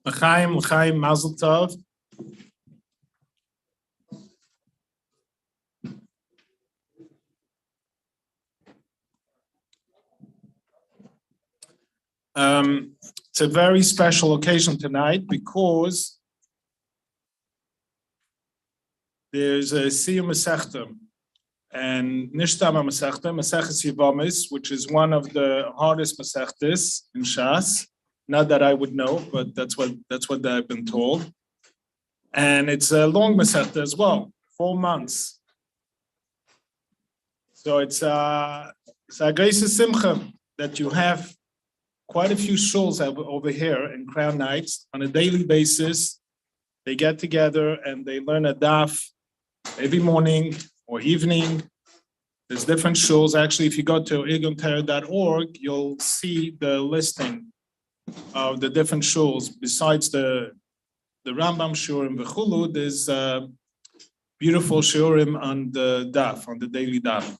L'chaim, Mazel Tov. It's a very special occasion tonight because there's a Siyum Masechta and Nishtama Masechta, Maseches Yevamis, which is one of the hardest Masechtas in Shas. Not that I would know, but that's what I've been told. And it's a long Masechta as well, 4 months. So it's a grace simcha that you have quite a few shuls over here in Crown Nights on a daily basis. They get together and they learn a daf every morning or evening. There's different shuls. Actually, if you go to irguntera.org, you'll see the listing of the different shuls. Besides the Rambam shurim v'chulu, there's beautiful shurim on the daf, on the daily daf.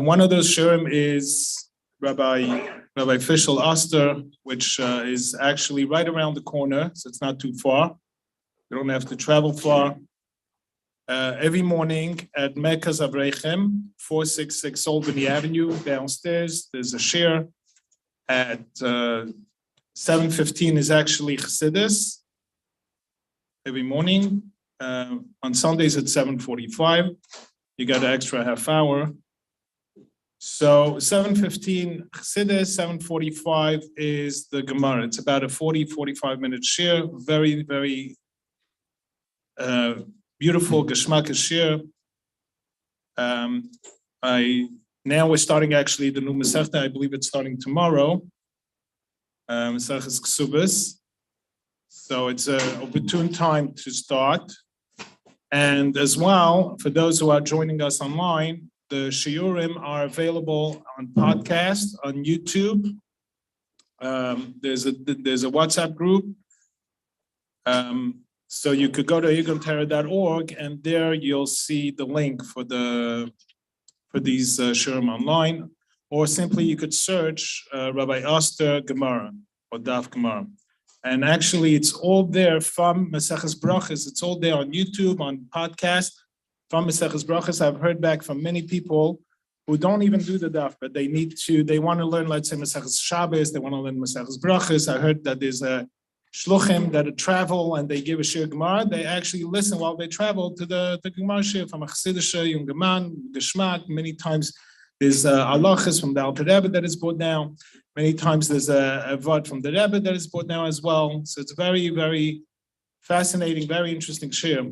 One of those shurim is Rabbi Fishel Oster, which is actually right around the corner, so it's not too far. You don't have to travel far. Every morning at Mekaz Avrechem, 466 Albany Avenue, downstairs, there's a shir. At 7:15 is actually Chassidus, every morning. On Sundays at 7:45, you got an extra half hour. So 7:15 Chassidus, 7:45 is the Gemara. It's about a 45 minute shir, very, very beautiful Geschmack shir. Now we're starting actually the new Masechta. I believe it's starting tomorrow. Maseches Ksubas. So it's an opportune time to start. And as well, for those who are joining us online, the shiurim are available on podcast, on YouTube. There's a WhatsApp group. So you could go to irguntera.org and there you'll see the link for these shiurim online, or simply you could search Rabbi Oster Gemara or Daf Gemara. And actually it's all there from Maseches Brachas. It's all there on YouTube, on podcast. From Maseches Brachas, I've heard back from many people who don't even do the daf, but they want to learn, let's say, Maseches Shabbos, they want to learn Maseches Brachas. I heard that there's a shluchim that travel and they give a shir Gemara. They actually listen while they travel to the Gemara shir from a Chassidische, Yungaman, Geschmack. Many times there's halachas from the Alter Rebbe that is brought down. Many times there's a vod from the Rebbe that is brought down as well. So it's very, very fascinating, very interesting shir.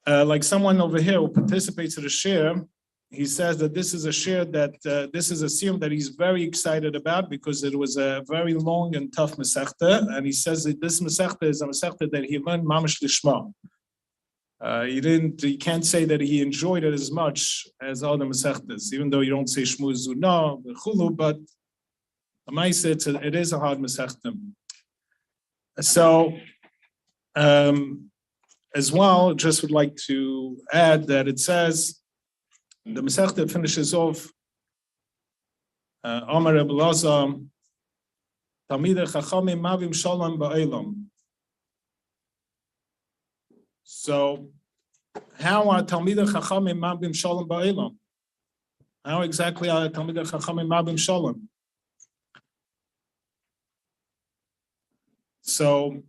Like someone over here who participates in the shir, he says that this is a shir that this is a siyum that he's very excited about because it was a very long and tough masechta, and he says that this masechta is a masechta that he learned mamash lishma. He can't say that he enjoyed it as much as other masechtas, even though you don't say shmu zuna v'chulu, but it is a hard masechta. So. As well, just would like to add that it says, the Masechta finishes off, Amar Rebbe Lazar, Talmidei Chachamim Mavim Shalom Ba'elam. So, how are Talmidei Chachamim Mavim Shalom Ba'elam? How exactly are Talmidei Chachamim Mavim Shalom? So,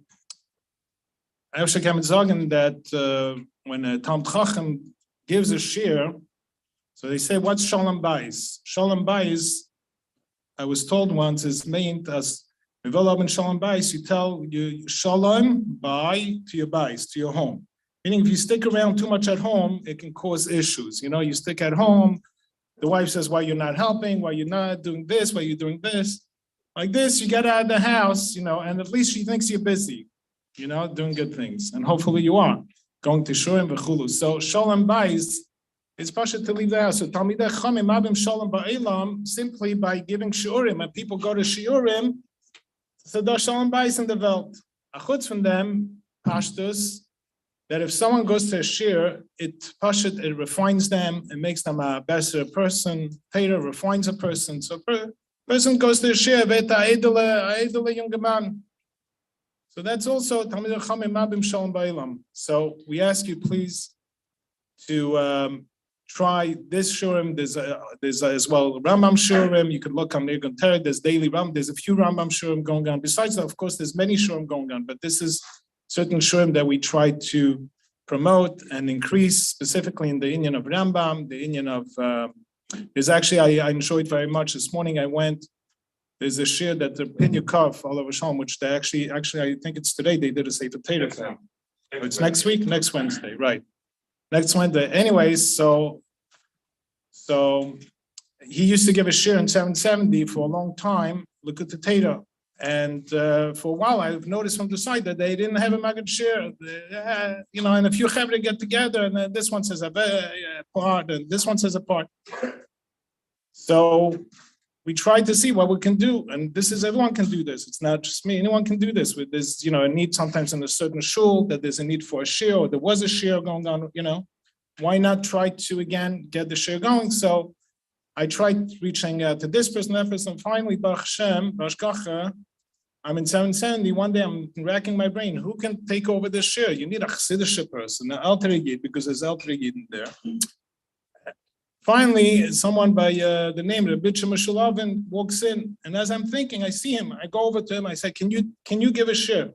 I have to sagen that when a Talmid Chacham gives a shir, so they say, what's Shalom Bayis? Shalom Bayis, I was told once, is meant as Mivolab and Shalom Bayis, you tell you Shalom Bay to your Bayis, to your home. Meaning if you stick around too much at home, it can cause issues. You know, you stick at home, the wife says, why you're not helping, why you're not doing this, why you're doing this. Like this, you get out of the house, you know, and at least she thinks you're busy. You know, doing good things, and hopefully you are going to shurim v'chulu. So shalom bayis is pasha to leave the house. So talmidei chachamim mabim shalom ba'elam simply by giving shiurim, and people go to shiurim. So there's shalom bayis in the world. Achutz from them pashtus that if someone goes to a shir, it refines them, it makes them a better person. Torah refines a person. So person goes to a shir, v'eta edele young man. So that's also Talmidei Chachamim Mabim Shalom Ba'ilam. So we ask you please to try this shurim. There's as well Rambam shurim. You can look on Nirgun Terek. There's daily Rambam. There's a few Rambam shurim going on. Besides that, of course, there's many shurim going on. But this is certain shurim that we try to promote and increase, specifically in the Inyan of Rambam, the Inyan of. There's actually I enjoyed very much this morning. I went. There's a shir that the Pinyakov all over Shalom, which they actually I think it's today. They did a Sefer Torah thing. It's next week, next Wednesday, right? Next Wednesday. Anyways, so he used to give a shir in 770 for a long time. Look at the Torah, and for a while I've noticed from the side that they didn't have a Maggid shir. And a few chavre get together, and this one says a part, and this one says a part. So we tried to see what we can do, and this is everyone can do this. It's not just me. Anyone can do this. With this, a need sometimes in a certain shul that there's a need for a shir, or there was a shir going on. Why not try to again get the shir going? So I tried reaching out to this person, that person, and finally, Baruch Hashem, Baruch Kacha, I'm in 770. One day I'm racking my brain. Who can take over this shir? You need a Chassidish person, an Alter Yid, because there's Alter Yid in there. Finally, someone by the name Rabbi Meshulavin walks in, and as I'm thinking, I see him. I go over to him. I say, "Can you give a shir?"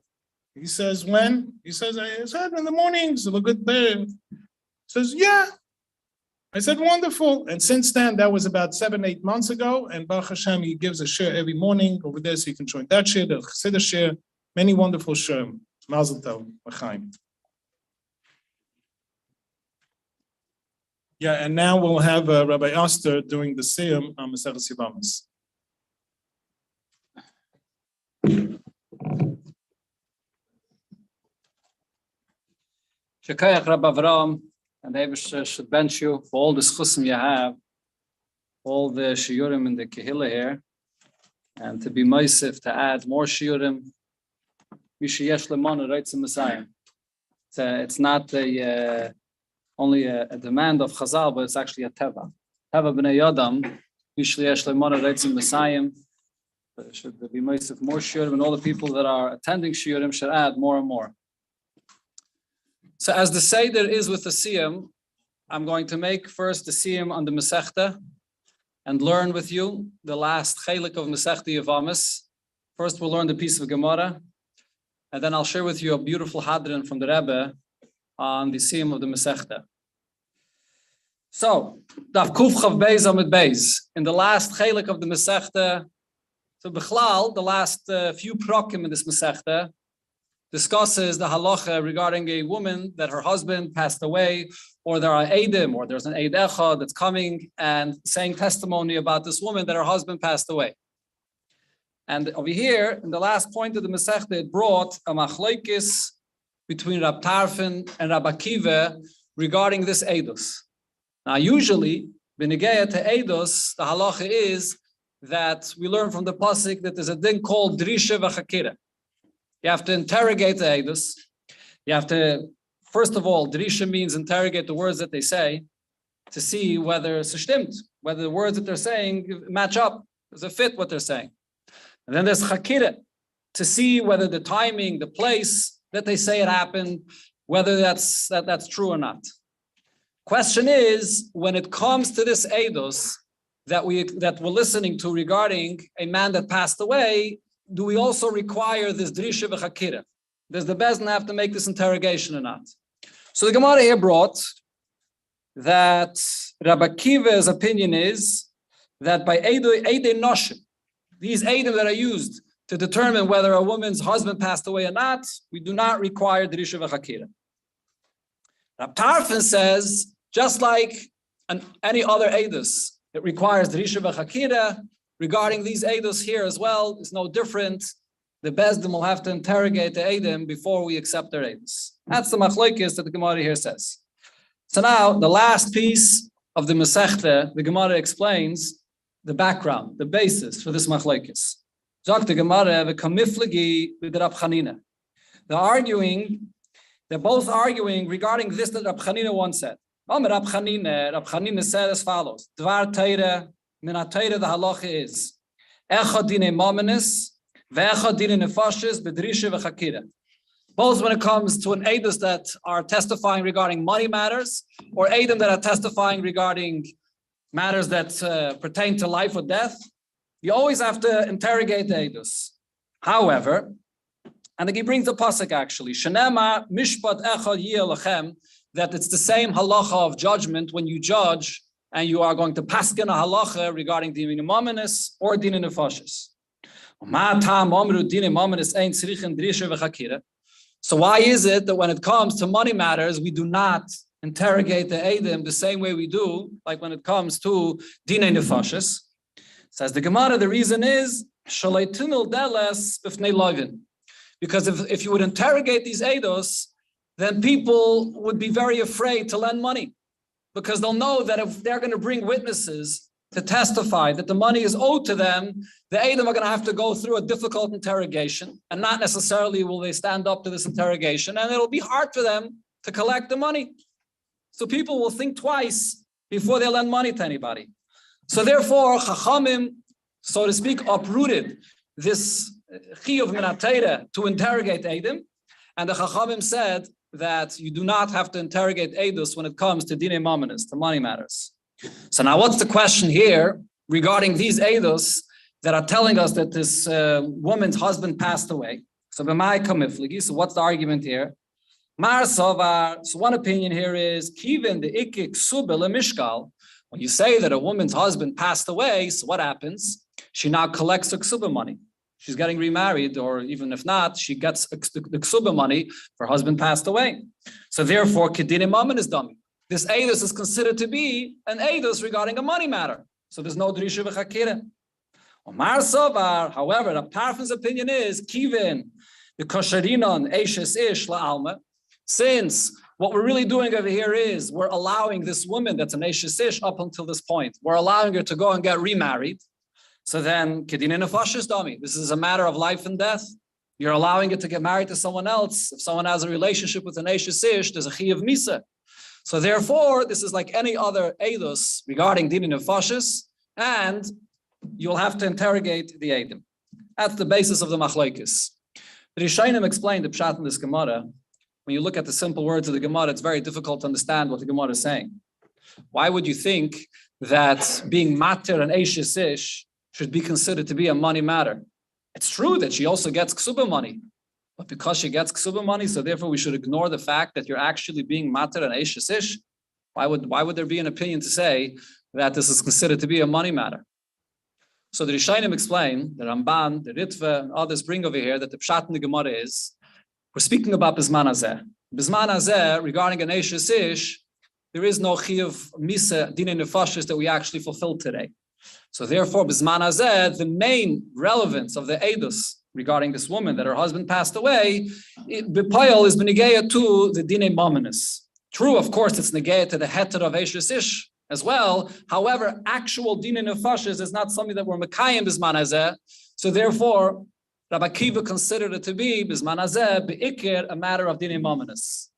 He says, "When?" He says, "I said in the mornings. A good day." He says, "Yeah." I said, "Wonderful." And since then, that was about 7-8 months ago. And Baruch Hashem, he gives a shir every morning over there, so you can join that shir, the Chassidish shir, many wonderful shir. Mazel tov, l'chaim. Yeah, and now we'll have Rabbi Oster doing the Siyum on Maseches Yevamos. Shekayach Rabbi Avram, and Eibusher should bench you for all the schusim you have, all the shiurim in the kehillah here, and to be meisif, to add more shiurim. Mishayesh lemana writes in Messiah. It's not only a demand of Chazal, but it's actually a teva. Teva b'nei Yadam, Mishayesh lemana writes in Messiah. Should be meisif more shiurim, and all the people that are attending shiurim should add more and more. So as the Seder is with the Siyum, I'm going to make first the Siyum on the Masechta and learn with you the last chelik of Masechta Yevamos. First we'll learn the piece of Gemara, and then I'll share with you a beautiful hadran from the Rebbe on the Siyum of the Masechta. So, Daf Kuf Chav Beis Amid Beis. In the last chelik of the Masechta, so Bechlal, the last few prokim in this Masechta, discusses the halacha regarding a woman that her husband passed away, or there are eidim, or there's an eid echad that's coming and saying testimony about this woman that her husband passed away. And over here, in the last point of the Masechta, it brought a machlokes between Rab Tarfon and Rab Akiva regarding this eidus. Now, usually, b'negeya to eidus, the halacha is that we learn from the pasuk that there's a thing called drisha v'chakira. You have to interrogate the eidus. You have to, first of all, drisha means interrogate the words that they say to see whether it's stimmt, whether the words that they're saying match up, does it fit what they're saying. And then there's chakira, to see whether the timing, the place that they say it happened, whether that's true or not. Question is, when it comes to this eidus that we're listening to regarding a man that passed away, do we also require this drisha v'chakira? Does the Bezdin have to make this interrogation or not? So the Gemara here brought that Rabbi Akiva's opinion is that by eidei noshim, these eidim that are used to determine whether a woman's husband passed away or not, we do not require drisha v'chakira. Rab Tarfon says, just like any other eidus, it requires drisha v'chakira. Regarding these eidos here as well, it's no different. The Bezdin will have to interrogate the eidim before we accept their eidos. That's the machlokes that the Gemara here says. So now, the last piece of the Masechta, the Gemara explains the background, the basis for this machlokes. Zok the Gemara, the kamiflagi with the Rab Chanina. They're both arguing regarding this that Rab Chanina once said. Rab Chanina said as follows: Dvar Teira. Minatayra, the halacha is echad dine mamenis, Ve'echad dine nefashis bedrisha v'chakira. Both when it comes to an edus that are testifying regarding money matters, or edim that are testifying regarding matters that pertain to life or death, you always have to interrogate the edus. However, and he brings the pasuk actually, Shenema mishpat echad yeh lechem, that it's the same halacha of judgment when you judge and you are going to paskin a halacha regarding dinin mominus or dinin nefashis. So why is it that when it comes to money matters, we do not interrogate the edim the same way we do, like when it comes to dinei nefashis? Says the Gemara, the reason is because if you would interrogate these eidos, then people would be very afraid to lend money, because they'll know that if they're going to bring witnesses to testify that the money is owed to them, the eidim are going to have to go through a difficult interrogation, and not necessarily will they stand up to this interrogation, and it'll be hard for them to collect the money. So people will think twice before they lend money to anybody. So therefore, Chachamim, so to speak, uprooted this chiyuv min haTorah to interrogate eidim, and the Chachamim said that you do not have to interrogate edus when it comes to dinei mominus, to money matters. So now what's the question here regarding these edus that are telling us that this woman's husband passed away? So b'mai kamifligi, so what's the argument here? Mar Sovar, so one opinion here is, Kivin the ikik subel mishkal. When you say that a woman's husband passed away, so what happens? She now collects her ksuba money. She's getting remarried, or even if not, she gets the ksuba money for her husband passed away. So therefore, kedinei mammon is dummy. This edus is considered to be an edus regarding a money matter. So there's no drisha v'chakira. Omar Sovar, however, the Parfan's opinion is, Kivin, the kosharinon eishes ish la'alma, since what we're really doing over here is we're allowing this woman that's an eishes ish up until this point, we're allowing her to go and get remarried. So then, kedinei nefashis dami. This is a matter of life and death. You're allowing it to get married to someone else. If someone has a relationship with an eishes ish, there's a chiyuv misa. So therefore, this is like any other edus regarding dinei nefashis, and you'll have to interrogate the edim. That's the basis of the machlokes. The Rishonim explained the pshat in this Gemara. When you look at the simple words of the Gemara, it's very difficult to understand what the Gemara is saying. Why would you think that being mater and eishes ish should be considered to be a money matter? It's true that she also gets ksuba money, but because she gets ksuba money, so therefore we should ignore the fact that you're actually being mater and eishes ish. Why would there be an opinion to say that this is considered to be a money matter? So the Rishonim explain, the Ramban, the Ritva, and others bring over here that the pshat in the Gemara is, we're speaking about Bizman Hazeh. Bizman Hazeh, regarding an eishes ish, there is no chiyuv misa dinei nefashis that we actually fulfill today. So therefore, Bizman Hazeh, the main relevance of the edus regarding this woman that her husband passed away, b'payal is b'negeya to the dinei mominus. True, of course, it's negeya to the heter of eishes ish as well. However, actual dinei nefashis is not something that we're mekayim Bizman Hazeh. So therefore, Rabbi Kiva considered it to be Bizman Hazeh be'ikir, a matter of dinei mominus.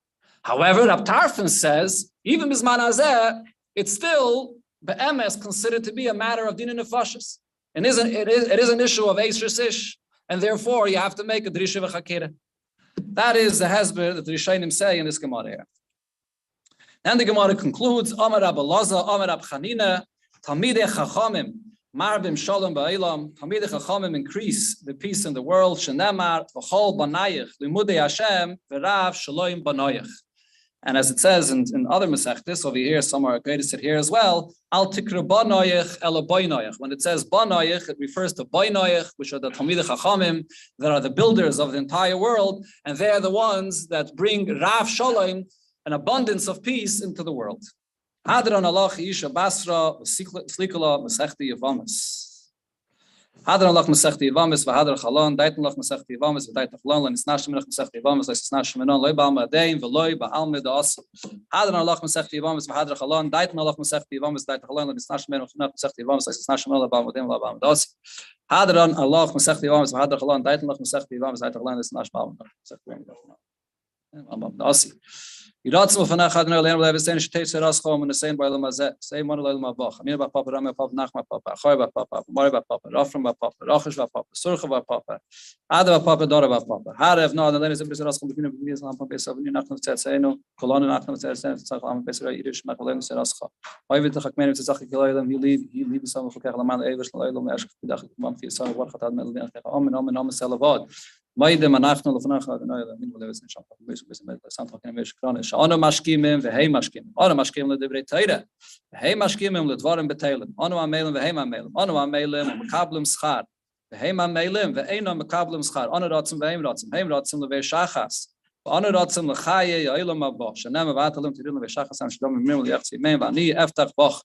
However, Rab Tarfon says even Bizman Hazeh, it's still be'emes considered to be a matter of dinei nefashis, and it is an issue of eishes ish, and therefore you have to make a drisha v'chakira. That is the hesber that the Rishonim say in this Gemara here. And the Gemara concludes, Amar Rab Elazar, Amar Rab Chanina, Talmidei Chachamim, Marbim Shalom Ba'elam, Talmidei Chachamim increase the peace in the world, Shenemar, V'chol Banayich, Limudei Hashem, V'rav Shalom Banayich. And as it says in other Masechtas, over here, somewhere great is it here as well, Al Tikra Banayich Ela Boinayich. When it says Banayich, it refers to Boinayich, which are the Talmidei Chachamim, that are the builders of the entire world, and they are the ones that bring Rav Shalom, an abundance of peace, into the world. Hadran Allah Isha Basra Slikala Masechti Yavamas. Hadran Allah Masechti Yavamas v'Hadran Chalon Daitan Allah Masechti Yavamas v'Daitan Chalon Lenisnashim Melech Masechti Yavamas Lenisnashim Menon Loi Ba'alma Adein v'Loi Ba'alma Da'asim. Hadran Allah Masechti Yavamas v'Hadran Chalon Daitan Allah Masechti Yavamas Daitan Chalon Lenisnashim Menon Masechti Yavamas Lenisnashim Menon Ba'alma Adein v'Loi Ba'alma Da'asim. Hadran Allah Masechti Yavamas v'Hadran Chalon Daitan Allah Masechti Yavamas Daitan Chalon Lenisnashim Ba'alma Da'asim. Yiratzim v'fanach Adonai Eloheinu v'leviseinu sheteitzei raschom v'nesein b'olam hazeh. Say mon Elohim avach. Amir b'papa, Rami b'papa, Nachman b'papa, Achoy b'papa, Mori b'papa, Rafram b'papa, Rachish b'papa, Surcha b'papa, Ada b'papa, Dora b'papa. Harev no Adonai zebris raschom b'kinu b'kinu lampam b'esav v'nu nachman tzatzeinu kolonu nachman tzatzeinu tzach lampam b'esra irish ma'cholenu serascha. Oivit l'chakmenim tzach kiloylam he leave some chukach laman eivish l'olam me'ashkach b'dach l'mam fi'isar v'archat ad me'ladin achlecha amen amen amen selavod. Maidem anachnu l'fnach Adonai Eloheinu v'leviseinu shamcha v'beis santo k'nemesh kronish. Ono mashkimim v'hei mashkimim. Ono mashkimim l'divrei Torah. V'hei mashkimim l'dvarim b'teilim. Ono amelim v'hei amelim. Ono amelim u'mekablim schar. V'hei amelim v'eino mekablim schar. Ono rotzim v'heim rotzim. Heim rotzim l'vei shachas. Ono rotzim l'chaye ya'ilam avach. Shenem v'atalim tirim l'vei shachas am shedom mimim l'yachzi meim v'ani eftach bach.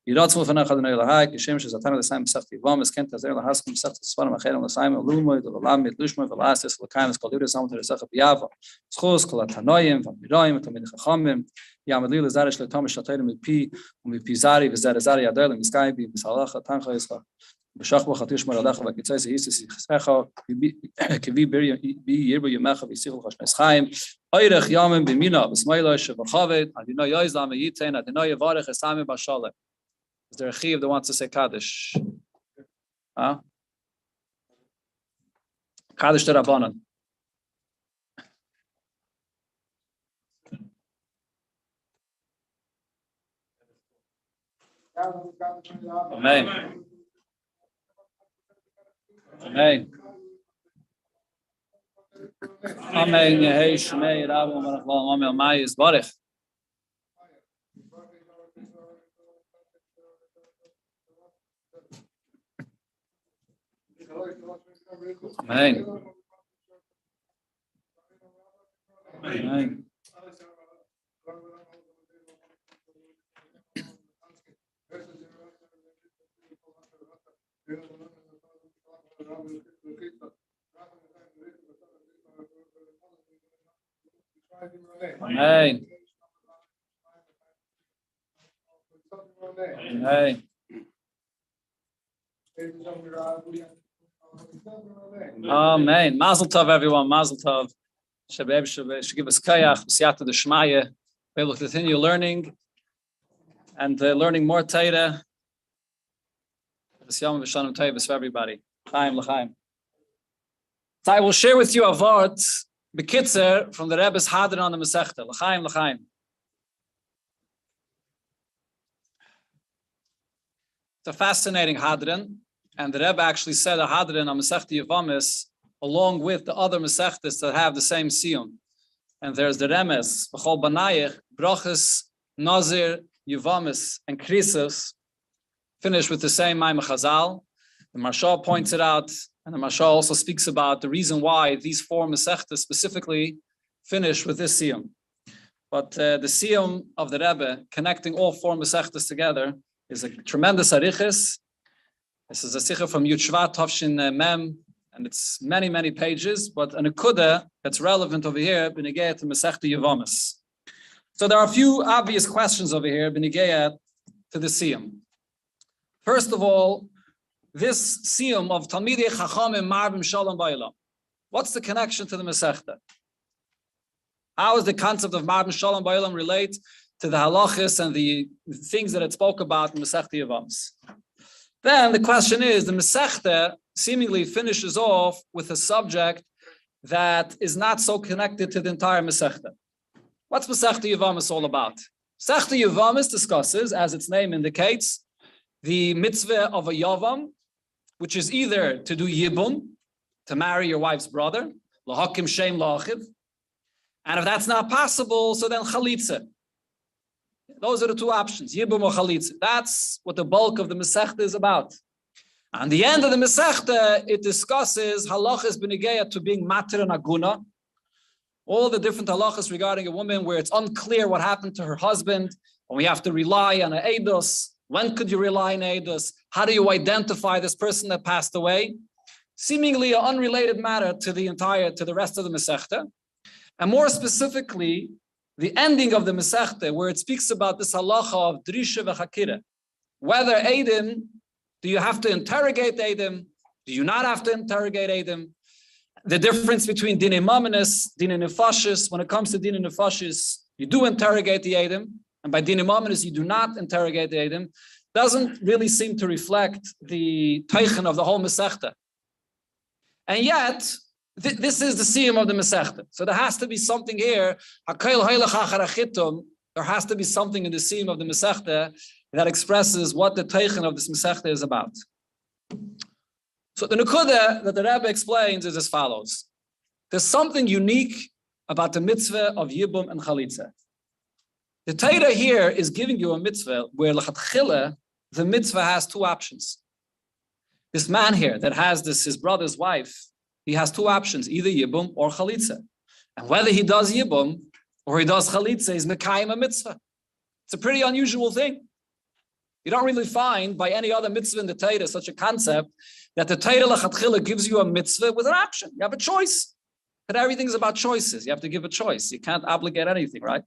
Yiratzim v'fanach Adonai Elohai kishem shezatanu l'sayim b'sach tivam esken tazer l'haskim b'sach t'sfarim acherim l'sayim l'lumoy l'olam mitlushmoy v'lasis l'kayim l'skalduris samt l'secha b'yava schos kol atanoyim v'amiroyim v'tamid chachamim yamad li l'zarish l'tomish l'tayrim mipi u'mipizari v'zarazari adoyim miskaybi v'salacha tancha yischa b'shach b'chatish maradacha v'kitzay sehisis yichesecha kivi bi yirbo yemecha v'yisichul chashmes chayim oyrech yamim b'mina v'smayla shevachaved Adonai yoizlam v'yitein Adonai yevarech esamim b'shalem. Is there a chiv that wants to say Kaddish? Huh? Kaddish to Rabbanan. Amen. Amen. Amen. Yehei Shmei Rabbi Malach L'Olam Amen. Mayis Barich. Amen. Amen. Amen. Amen. Amen. Mazel tov, everyone. Mazel tov. Should give us kayach, siyata d'shmaya. We will continue learning and learning more Torah. V'siyam v'shanim tayvus for everybody. Chaim l'chaim. So I will share with you a vort bekitzer from the Rebbe's Hadran on the Masechta. L'chaim l'chaim. It's a fascinating Hadran. And the Rebbe actually said a Hadran on Masechta Yevamis along with the other Masechtas that have the same siyum. And there's the Remes, B'chol Banayich, Brachas, Nazir, Yevamis, and Krisos finish with the same Maimah Chazal. The Marshal points it out, and the Marshal also speaks about the reason why these four Masechtas specifically finish with this siyum. But the siyum of the Rebbe, connecting all four Masechtas together, is a tremendous arichis. This is a sikha from Yud Shvat Tavshin Mem, and it's many, many pages, but an akuda that's relevant over here, b'negei to Masechta Yevamis. So there are a few obvious questions over here, b'negei to the siyum. First of all, this siyum of Talmidei Chachamim Marbim Shalom Ba'olam. What's the connection to the Masechta? How does the concept of Marbim Shalom Ba'olam relate to the halachis and the things that it spoke about in Masechta Yevamis? Then the question is, the Masechta seemingly finishes off with a subject that is not so connected to the entire Masechta. What's Masechta Yevamis all about? Masechta Yevamis discusses, as its name indicates, the mitzvah of a Yavam, which is either to do Yibum, to marry your wife's brother, Lahakim Shem Lachiv, and if that's not possible, so then Chalitza. Those are the two options, Yibum or Chalitza. That's what the bulk of the Masechta is about. And the end of the Masechta, it discusses halachas b'negeya to being matir and aguna, all the different halachas regarding a woman where it's unclear what happened to her husband, and we have to rely on an eidos. When could you rely on eidos? How do you identify this person that passed away? Seemingly an unrelated matter to the rest of the Masechta. And more specifically, the ending of the Masechta, where it speaks about this halacha of drisha v'chakira. Whether Eidim, do you have to interrogate Eidim? Do you not have to interrogate Eidim? The difference between din imaminus, din nefashis. When it comes to din nefashis, you do interrogate the Eidim, and by din imaminus, you do not interrogate the Eidim. Doesn't really seem to reflect the teichen of the whole Masechta. And yet, this is the siyum of the Masechta. So there has to be something here. There has to be something in the siyum of the Masechta that expresses what the teichen of this Masechta is about. So the Nekuda that the Rabbi explains is as follows. There's something unique about the mitzvah of Yibum and Chalitza. The Torah here is giving you a mitzvah where l'chatchila, the mitzvah has two options. This man here that has his brother's wife, he has two options, either Yibum or Chalitza. And whether he does Yibum or he does Chalitza is Mekayim a mitzvah. It's a pretty unusual thing. You don't really find by any other mitzvah in the Torah such a concept that the Torah l'chatchila gives you a mitzvah with an option. You have a choice. And everything's about choices. You have to give a choice. You can't obligate anything, right?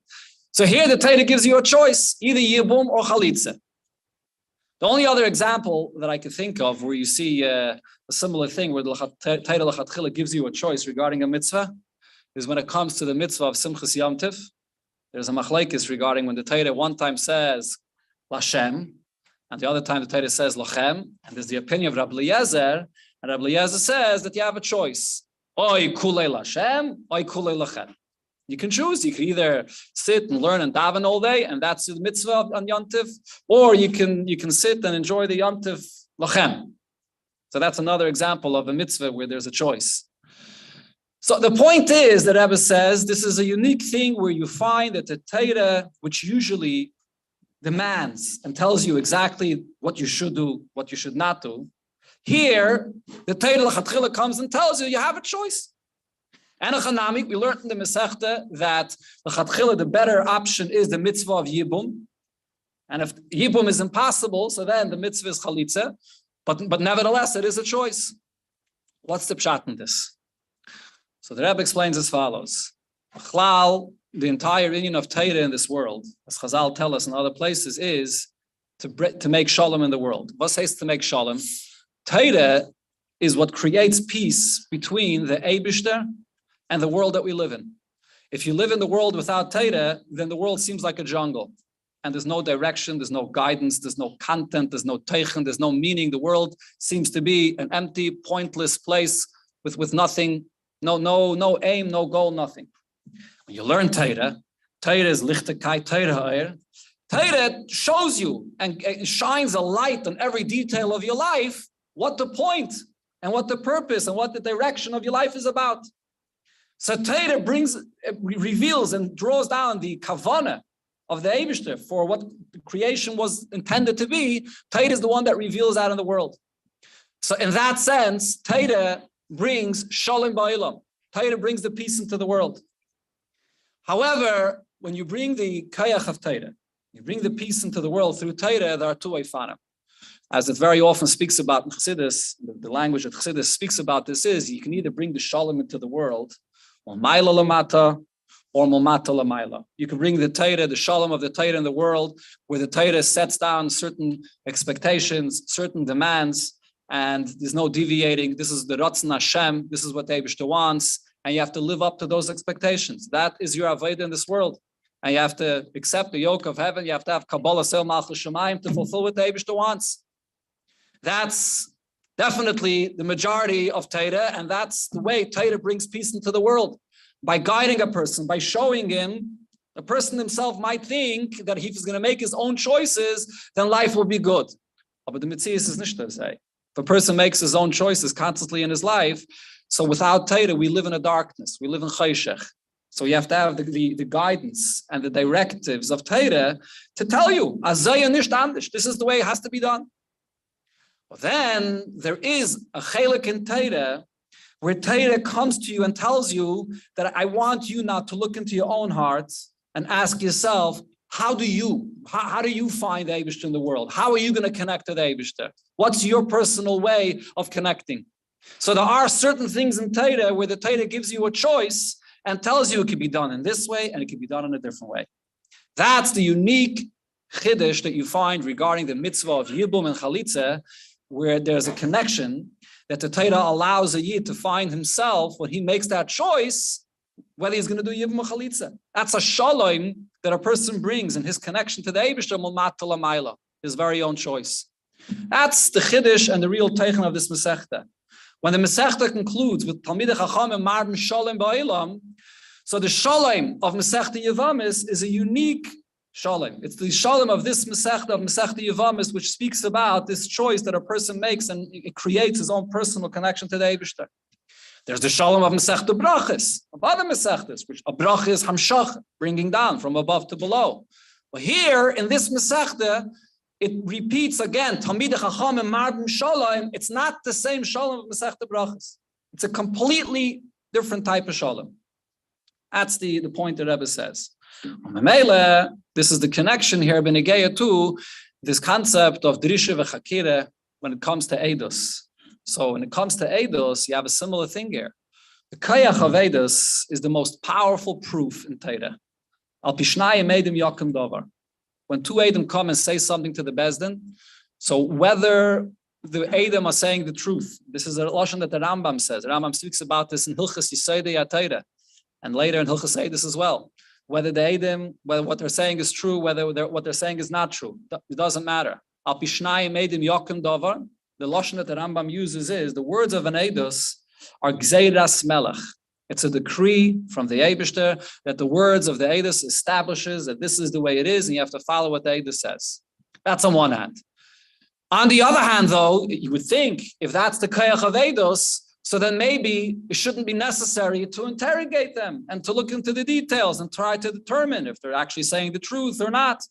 So here the Torah gives you a choice, either Yibum or Chalitza. The only other example that I could think of where you see a similar thing where the Torah l'chatchila gives you a choice regarding a mitzvah is when it comes to the mitzvah of Simchas Yom Tiv. There's a machlekes regarding when the Torah one time says Lashem, and the other time the Torah says Lachem, and there's the opinion of Rabbi Eliezer, and Rabbi Eliezer says that you have a choice. Oy kulei Lashem, oy kulei Lachem. You can choose. You can either sit and learn and daven all day, and that's the mitzvah on Yom Tiv, or you can sit and enjoy the Yom Tiv Lachem. So that's another example of a mitzvah where there's a choice. So the point is that Rebbe says this is a unique thing where you find that the Torah, which usually demands and tells you exactly what you should do, what you should not do, here the Torah l'chatchila comes and tells you have a choice. And we learned in the Masechta that l'chatchila, the better option is the mitzvah of Yibum. And if Yibum is impossible, so then the mitzvah is Chalitza. But nevertheless, it is a choice. What's the pshat in this? So the Rebbe explains as follows. The entire union of Torah in this world, as Chazal tell us in other places, is to make shalom in the world. What says to make shalom? Torah is what creates peace between the Eibishter and the world that we live in. If you live in the world without Torah, then the world seems like a jungle. And there's no direction, there's no guidance, there's no content, there's no teichen, there's no meaning. The world seems to be an empty, pointless place with nothing, no aim, no goal, nothing. When you learn Torah, Torah is lichtekay Torah. Torah shows you and shines a light on every detail of your life, what the point and what the purpose and what the direction of your life is about. So Torah reveals and draws down the kavanah of the Eibishter for what the creation was intended to be. Torah is the one that reveals that in the world. So in that sense, Torah brings shalom ba'ilam. Torah brings the peace into the world. However, when you bring the kayach of Torah, you bring the peace into the world through Torah, there are two eifanim. As it very often speaks about in Chassidus, the language that Chassidus speaks about this is, you can either bring the shalom into the world, or maila lamata, or momata lamaila. You can bring the Torah, the shalom of the Torah in the world, where the Torah sets down certain expectations, certain demands, and there's no deviating. This is the Ratzon Hashem, this is what the Eibishter wants, and you have to live up to those expectations. That is your avodah in this world. And you have to accept the yoke of heaven. You have to have Kabbalah Sel Malchus Shemayim to fulfill what the Eibishter wants. That's definitely the majority of Torah, and that's the way Torah brings peace into the world. By guiding a person, by showing him, the person himself might think that if he's going to make his own choices, then life will be good. But the Metzius is nicht to say. If a person makes his own choices constantly in his life, so without Torah, we live in a darkness, we live in Chayshech. So you have to have the guidance and the directives of Torah to tell you, Azaya nicht anders, this is the way it has to be done. But then there is a chelik in Torah where Torah comes to you and tells you that I want you now to look into your own heart and ask yourself, how do you find the Eibishter in the world? How are you going to connect to the Eibishter? What's your personal way of connecting? So there are certain things in Torah where the Torah gives you a choice and tells you it can be done in this way and it can be done in a different way. That's the unique chiddush that you find regarding the mitzvah of Yibum and Chalitza, where there's a connection that the Torah allows a Yid to find himself when he makes that choice, whether he's going to do Yibum or Chalitza. That's a shalom that a person brings in his connection to the Eibishter Mulmat Talamayla, his very own choice. That's the Chiddush and the real Teichen of this Masechta. When the Masechta concludes with Talmidei Chachamim Marbim Shalom Ba'ilam, so the Shalom of Masechta Yevamis is a unique Shalom. It's the Shalom of this Masechta, of Masechta Yevamis, which speaks about this choice that a person makes and it creates his own personal connection to the Eibishter. There's the Shalom of Masechta Brachas, of other Masechtas, which a Bracha is Hamshach, bringing down from above to below. But here, in this Masechta, it repeats again, Talmidei Chachamim Marbim Shalom. It's not the same Shalom of Masechta Brachas. It's a completely different type of Shalom. That's the point that Rebbe says. This is the connection here, Benegeya, to this concept of Drisha v'Chakira when it comes to Eidos. So when it comes to Eidos, you have a similar thing here. The Kayach of Eidos is the most powerful proof in Torah. Al Pishnayim Eidim Yakum Dovar. When two Eidim come and say something to the Bezdin, so whether the Eidim are saying the truth, this is a lashon that the Rambam says. The Rambam speaks about this in Hilchas Yisodei HaTorah, and later in Hilchas Eidos as well. Whether the Eidim, whether what they're saying is true, whether what they're saying is not true, it doesn't matter. Al Pishnayim Eidim Yakum Dovar. The lashon that the Rambam uses is the words of an Eidos are Gzeiras Melech. It's a decree from the Eibishter that the words of the Eidos establishes that this is the way it is, and you have to follow what the Eidos says. That's on one hand. On the other hand, though, you would think if that's the Kayach of Eidos, so then maybe it shouldn't be necessary to interrogate them and to look into the details and try to determine if they're actually saying the truth or not.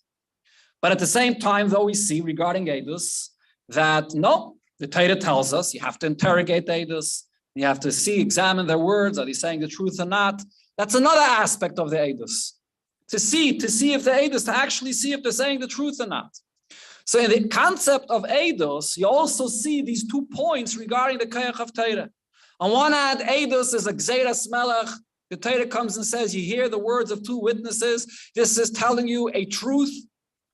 But at the same time, though, we see regarding Eidos that no, the Torah tells us you have to interrogate the Eidos. You have to examine their words. Are they saying the truth or not? That's another aspect of the Eidos. To see if the Eidos, to actually see if they're saying the truth or not. So in the concept of Eidos, you also see these 2 points regarding the Kayach of Torah. On one hand, Eidos is a Gzeiras Melech. The Torah comes and says, you hear the words of 2 witnesses. This is telling you a truth.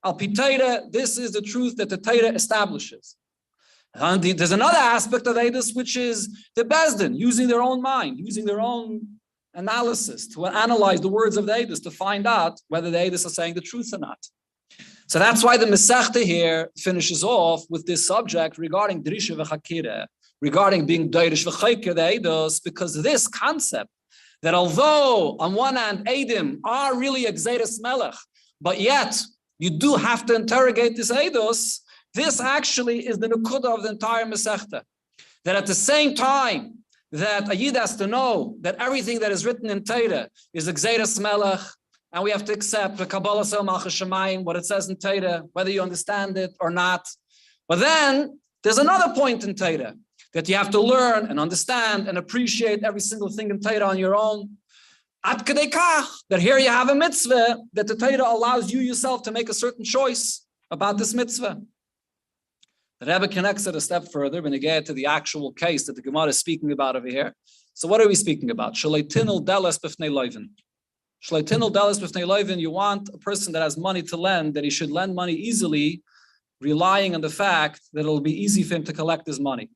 Al Pi Torah, this is the truth that the Torah establishes. And there's another aspect of Eidos, which is the Bezdin, using their own mind, using their own analysis to analyze the words of the Eidos to find out whether the Eidos are saying the truth or not. So that's why the Masechta here finishes off with this subject regarding Drisha v'Chakira, regarding being Dirish v'Chakir, the Eidos, because this concept that although on one hand Eidim are really a Gzeiras Melech, but yet you do have to interrogate this Eidos. This actually is the Nukuda of the entire Masechta. That at the same time that a Yid has to know that everything that is written in Torah is a Gzeiras Melech, and we have to accept the Kabbalah Sel Malchus Shemayim, what it says in Torah, whether you understand it or not. But then there's another point in Torah that you have to learn and understand and appreciate every single thing in Torah on your own. Ad kedei kach, that here you have a mitzvah that the Torah allows you yourself to make a certain choice about this mitzvah. The Rebbe connects it a step further when you get to the actual case that the Gemara is speaking about over here. So what are we speaking about? Shleitinul deles b'fnei loivin. Shleitinul deles b'fnei loivin, you want a person that has money to lend, that he should lend money easily, relying on the fact that it'll be easy for him to collect his money.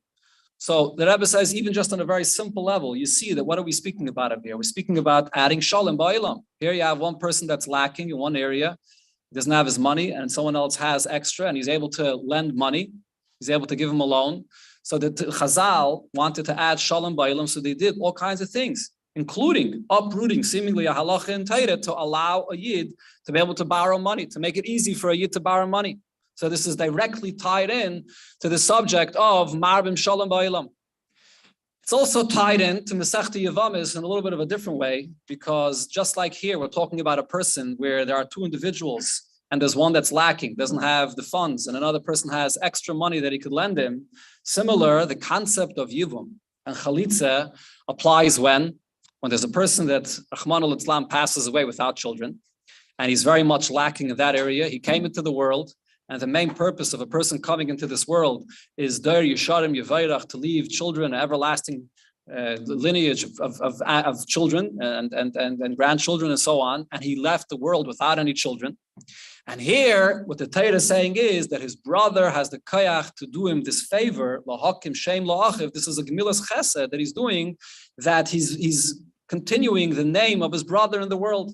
So the Rebbe says, even just on a very simple level, you see that what are we speaking about over here? We're speaking about adding shalom ba'ilam. Here you have one person that's lacking in one area, he doesn't have his money, and someone else has extra, and he's able to lend money. He's able to give him a loan. So the Chazal wanted to add shalom ba'ilam, so they did all kinds of things, including uprooting seemingly a halacha in Torah to allow a Yid to be able to borrow money, to make it easy for a Yid to borrow money. So this is directly tied in to the subject of marbim shalom ba'ilam. It's also tied in to Masechta Yevamis in a little bit of a different way, because just like here, we're talking about a person where there are 2 individuals and there's one that's lacking, doesn't have the funds, and another person has extra money that he could lend him. Similar, the concept of Yivum and Chalitza applies when there's a person that Rahman al-Islam passes away without children, and he's very much lacking in that area. He came into the world, and the main purpose of a person coming into this world is Der Yesharim Yevairach, to leave children, an everlasting lineage of children and grandchildren and so on. And he left the world without any children. And here, what the Torah is saying is that his brother has the koyach to do him this favor, lahakim shem la'achiv. This is a gemilas chesed that he's doing, that he's continuing the name of his brother in the world.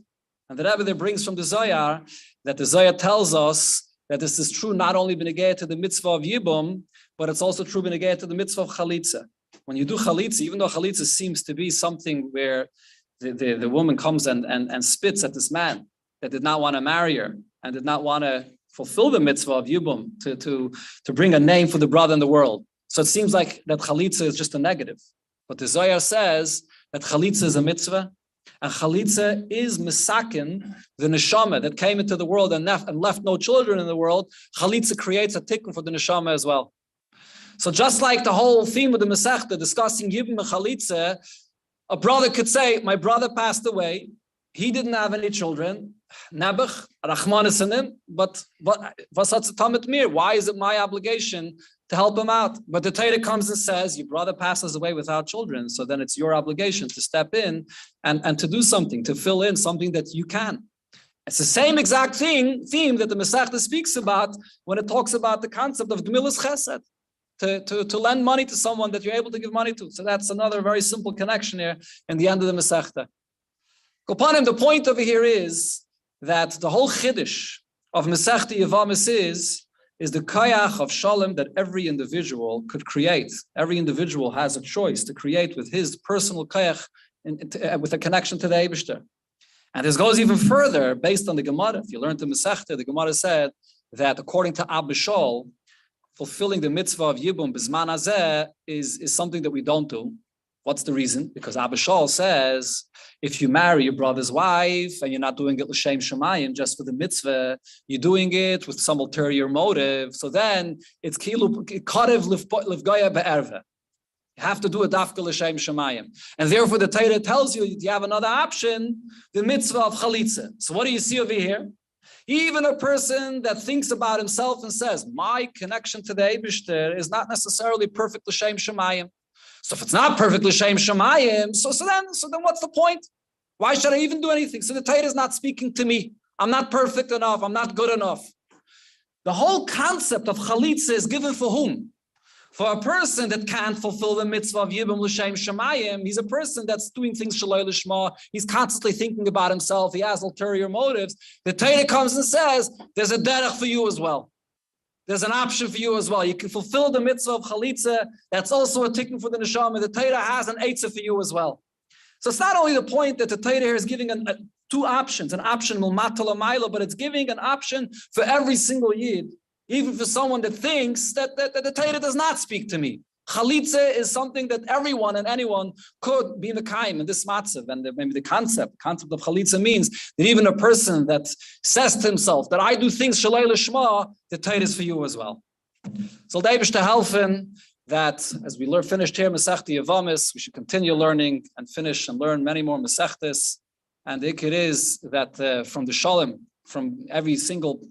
And the Rebbe there brings from the Zohar that the Zohar tells us that this is true not only b'negei to the mitzvah of Yibum, but it's also true b'negei to the mitzvah of chalitza. When you do chalitza, even though chalitza seems to be something where the woman comes and spits at this man that did not want to marry her and did not want to fulfill the mitzvah of Yibum to bring a name for the brother in the world. So it seems like that chalitza is just a negative. But the Zohar says that chalitza is a mitzvah, and chalitza is misakin, the neshama that came into the world and left no children in the world. Chalitza creates a tikkun for the neshama as well. So just like the whole theme of the Masechta discussing Yibum and chalitza, a brother could say, my brother passed away, he didn't have any children, Nebuch, Rachman is in him, but was hat's tamit mir? Why is it my obligation to help him out? But the Torah comes and says, your brother passes away without children, so then it's your obligation to step in and to do something, to fill in something that you can. It's the same exact theme that the Masechta speaks about when it talks about the concept of Gemilas Chesed, to lend money to someone that you're able to give money to. So that's another very simple connection here in the end of the Masechta. Kopanim, the point over here is that the whole chiddush of Masechta Yevamis is the koyach of shalom that every individual could create. Every individual has a choice to create with his personal koyach with a connection to the Eibishter. And this goes even further based on the Gemara. If you learn the Masechta, the Gemara said that according to Abishol, fulfilling the mitzvah of Yibum Bizman Hazeh is something that we don't do. What's the reason? Because Abishol says, if you marry your brother's wife and you're not doing it l'shem shemayim, just for the mitzvah, you're doing it with some ulterior motive. So then it's kilu karev livgoya be'erve. You have to do a dafka l'shem shemayim. And therefore the Torah tells you you have another option, the mitzvah of chalitza. So what do you see over here? Even a person that thinks about himself and says, my connection to the Eibishter is not necessarily perfect l'shem shemayim. So if it's not perfect l'shem shemayim, so then what's the point? Why should I even do anything? So the Torah is not speaking to me. I'm not perfect enough. I'm not good enough. The whole concept of chalitza is given for whom? For a person that can't fulfill the mitzvah of Yibum l'shem shemayim. He's a person that's doing things shaloi l'shma. He's constantly thinking about himself. He has ulterior motives. The Torah comes and says, there's a derech for you as well. There's an option for you as well. You can fulfill the mitzvah of chalitza. That's also a tikkun for the neshama. The Torah has an eitzah for you as well. So it's not only the point that the Torah here is giving two options, an option milmata l'mayla, but it's giving an option for every single yid, even for someone that thinks that the Torah does not speak to me. Chalitza is something that everyone and anyone could be mekayim in this matzav. And maybe the concept of chalitza means that even a person that says to himself that I do things shalei l'shma, the Torah is for you as well. So the Eibishter helfen that as we finished here Masechta Yevamis, we should continue learning and finish and learn many more Masechtas. And the ikir is that from the shalom, from every single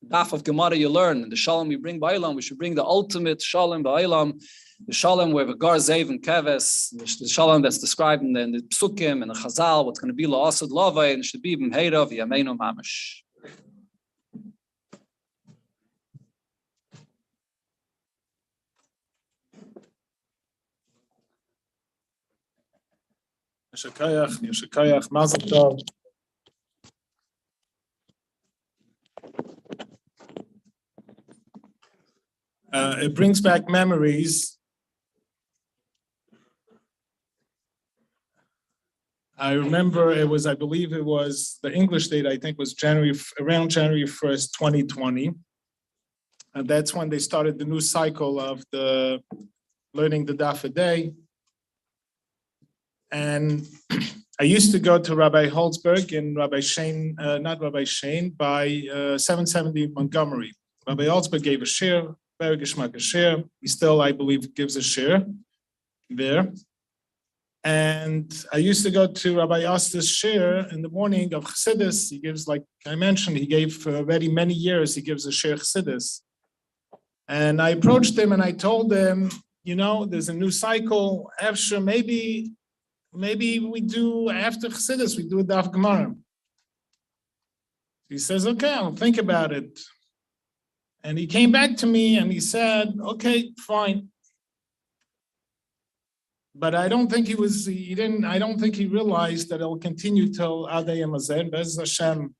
daf of Gemara you learn, and the shalom we bring ba'olam, we should bring the ultimate shalom ba'olam, the shalom where the gar zev and keves, the shalom that's described in the psukim and the chazal, what's going to be la'asad lavai, and it should be b'mheira v'yameinu mamash. Yeshakayach, Mazel Tov. It brings back memories. I remember I believe it was the English date, I think was around January 1st, 2020. And that's when they started the new cycle of the learning the daf a day. And I used to go to Rabbi Holzberg in by 770 Montgomery. Rabbi Holzberg gave a shir, very geschmack a shir. He still, I believe, gives a shir there. And I used to go to Rabbi Oster's shir in the morning of Chassidus. He gives, like I mentioned, he gave for already many years, he gives a shir Chassidus. And I approached him and I told him, there's a new cycle. After maybe we do after Chassidus, we do a daf Gemara. He says, okay, I'll think about it. And he came back to me and he said, okay, fine. But I don't think I don't think he realized that it'll continue till Adei Yamazer. Bez Hashem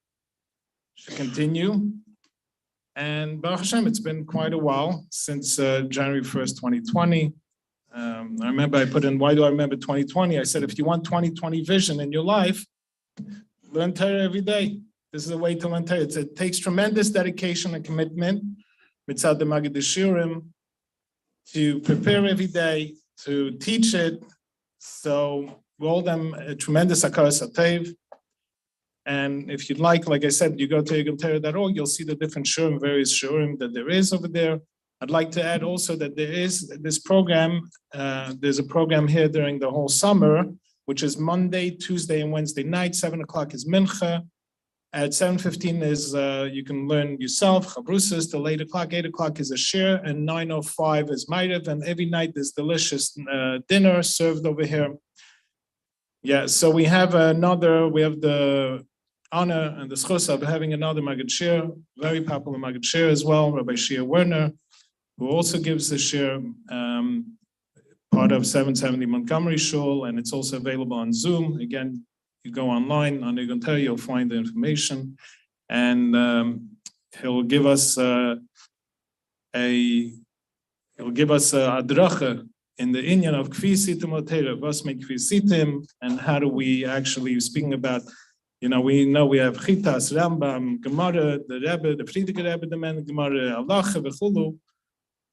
should continue. And Baruch Hashem, it's been quite a while since January 1st, 2020. I remember I put in, why do I remember 2020? I said, if you want 2020 vision in your life, learn Torah every day. This is a way to learn Torah. It takes tremendous dedication and commitment, mitzad the Magid Shiurim, to prepare every day, to teach it. So we owe them a tremendous hakaras hatev. And if you'd like I said, you go to yigumtorah.org, you'll see the different shurim, various shurim that there is over there. I'd like to add also that there is this program, there's a program here during the whole summer, which is Monday, Tuesday, and Wednesday night. 7 o'clock is mincha. At 7:15 is you can learn yourself, chabrusas, till 8 o'clock. 8 o'clock is a shir, and 9:05 is ma'ariv, and every night there's delicious dinner served over here. Yeah, so we have the honor and the schus of having another Maggid Shir, very popular Maggid Shir as well, Rabbi Werner, who also gives the shir, part of 770 Montgomery Shul, and it's also available on Zoom. Again, you go online on Yigumtorah, you'll find the information, and he'll give us a adracha in the inyan of kfi sitim otera, was make kfi sitim, and how do we actually, speaking about, we know we have Chitas, Rambam, Gemara, the Rebbe, the Friedrich Rebbe, the man Gemara, Allah, Vechulu.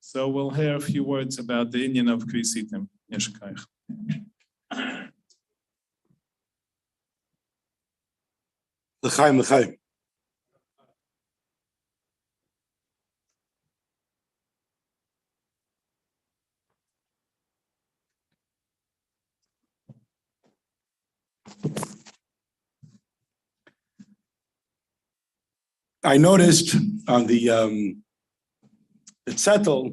So we'll hear a few words about the inyan of kfi sitim. Yeshkayach. L'chaim, l'chaim. I noticed on the zettel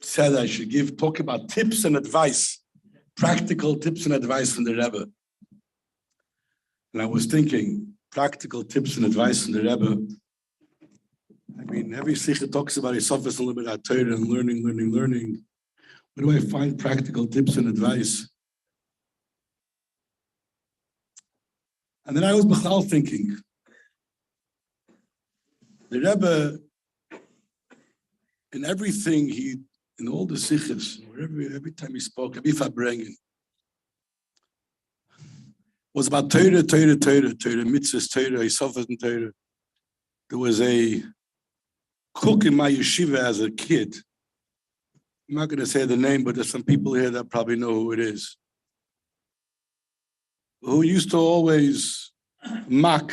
said I should talk about tips and advice, practical tips and advice from the Rebbe. And I was thinking, practical tips and advice from the Rebbe. I mean, every sikha talks about his suffers a little bit at Torah and learning. Where do I find practical tips and advice? And then I was b'chal thinking, the Rebbe, in everything in all the sikhs, every time he spoke, every fabrengen, was about Torah, mitzvahs, Torah, he suffered in Torah. There was a cook in my yeshiva as a kid. I'm not going to say the name, but there's some people here that probably know who it is, who used to always mock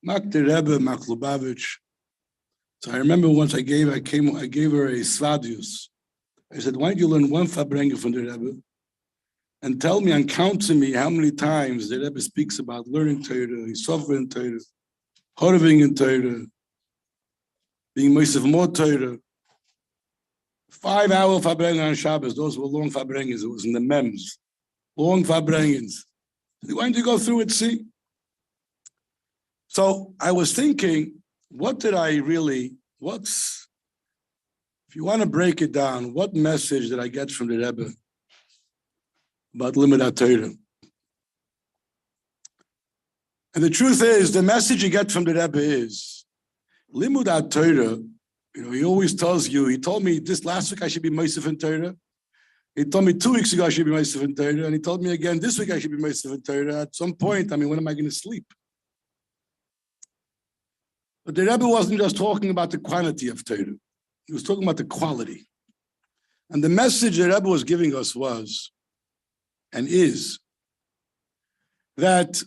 the Rebbe, mock Lubavitch. So I remember once I gave her a svadius. I said, why don't you learn one fabrengen from the Rebbe and tell me and count to me how many times the Rebbe speaks about learning Torah, suffering Torah, horving in Torah, being Mosef more Torah. 5-hour fabrengen on Shabbos, those were long fabrengens, it was in the mems, long fabrengens. Why don't you go through it, see? So I was thinking, if you want to break it down, what message did I get from the Rebbe about Limud Torah? And the truth is, the message you get from the Rebbe is, Limud Torah, he always tells you, he told me this last week I should be Mosef in Torah. He told me 2 weeks ago I should be Mosef in Torah, and he told me again this week I should be Mosef in Torah. At some point, when am I going to sleep? But the Rebbe wasn't just talking about the quantity of Torah. He was talking about the quality. And the message the Rebbe was giving us was, and is, that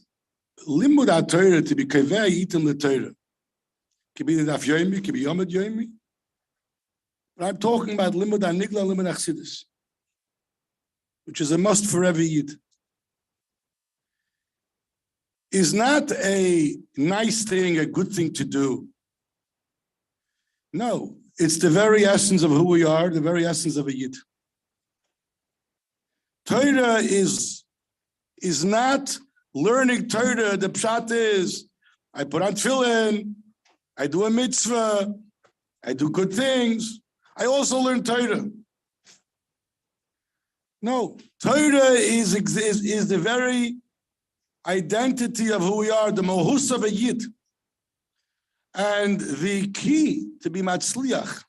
Limud HaTorah, to be kaveh yitim l'Torah, could be the Daf Yomi, could be Yomad Yomi. But I'm talking about Limud HaNigla, Limud HaChassidus, which is a must for every Yid. Is not a nice thing, a good thing to do. No, it's the very essence of who we are, the very essence of a Yid. Torah is not learning Torah. The pshat is I put on tefillin, I do a mitzvah, I do good things. I also learn Torah. No, Torah is the very identity of who we are, the mohus of a yid. And the key to be matzliach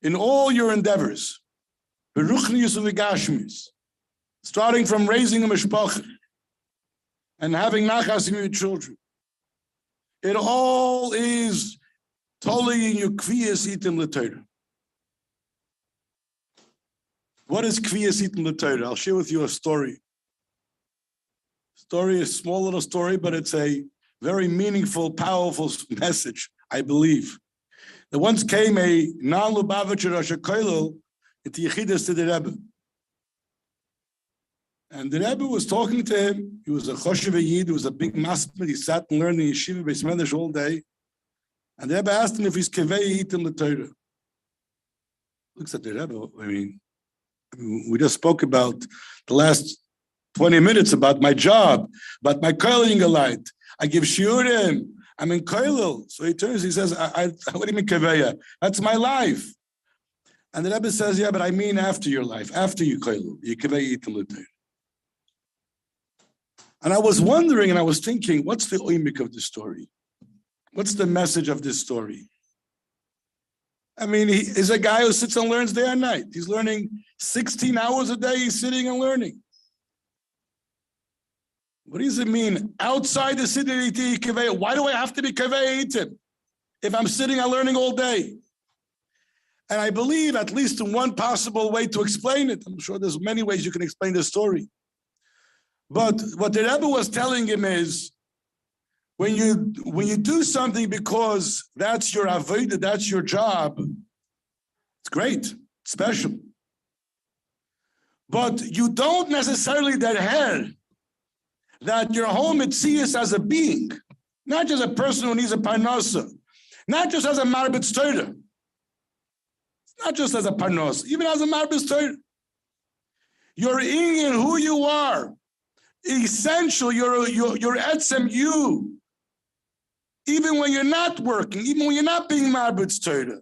in all your endeavors, beruchnius and v'gashmis, starting from raising a mishpacha and having nachas in your children, it all is totally in your kviyas itim l'Torah. What is kviyas itim l'Torah? I'll share with you a story. Story, a small little story, but it's a very meaningful, powerful message, I believe. There once came a non-Lubavitcher Rosh HaKollel at the Yechidus to the Rebbe. And the Rebbe was talking to him. He was a Choshev Yid, he was a big masmid. He sat and learned in Yeshiva Beis Medrash all day. And the Rebbe asked him if he's kevei itim l'Torah. Looks at the Rebbe. I mean, we just spoke about the last 20 minutes about my job, about my kollel light. I give shiurim. I'm in kollel. So he turns, he says, what do you mean keveya? That's my life. And the Rebbe says, yeah, but I mean after your life, after you kollel, you keveya itim l'Torah. And I was wondering, and I was thinking, what's the oimik of the story? What's the message of this story? I mean, he is a guy who sits and learns day and night. He's learning 16 hours a day. He's sitting and learning. What does it mean? Outside the city, why do I have to be kaveh itim if I'm sitting and learning all day? And I believe, at least in one possible way to explain it, I'm sure there's many ways you can explain the story. But what the Rebbe was telling him is, when you do something because that's your avodah, that's your job, it's great, it's special. But you don't necessarily that your whole mitzias as a being, not just a person who needs a parnasa, not just as a marbitz Torah, not just as a parnasa, even as a marbitz Torah. You're in who you are. Essential, you're etzem you. Even when you're not working, even when you're not being marbitz Torah,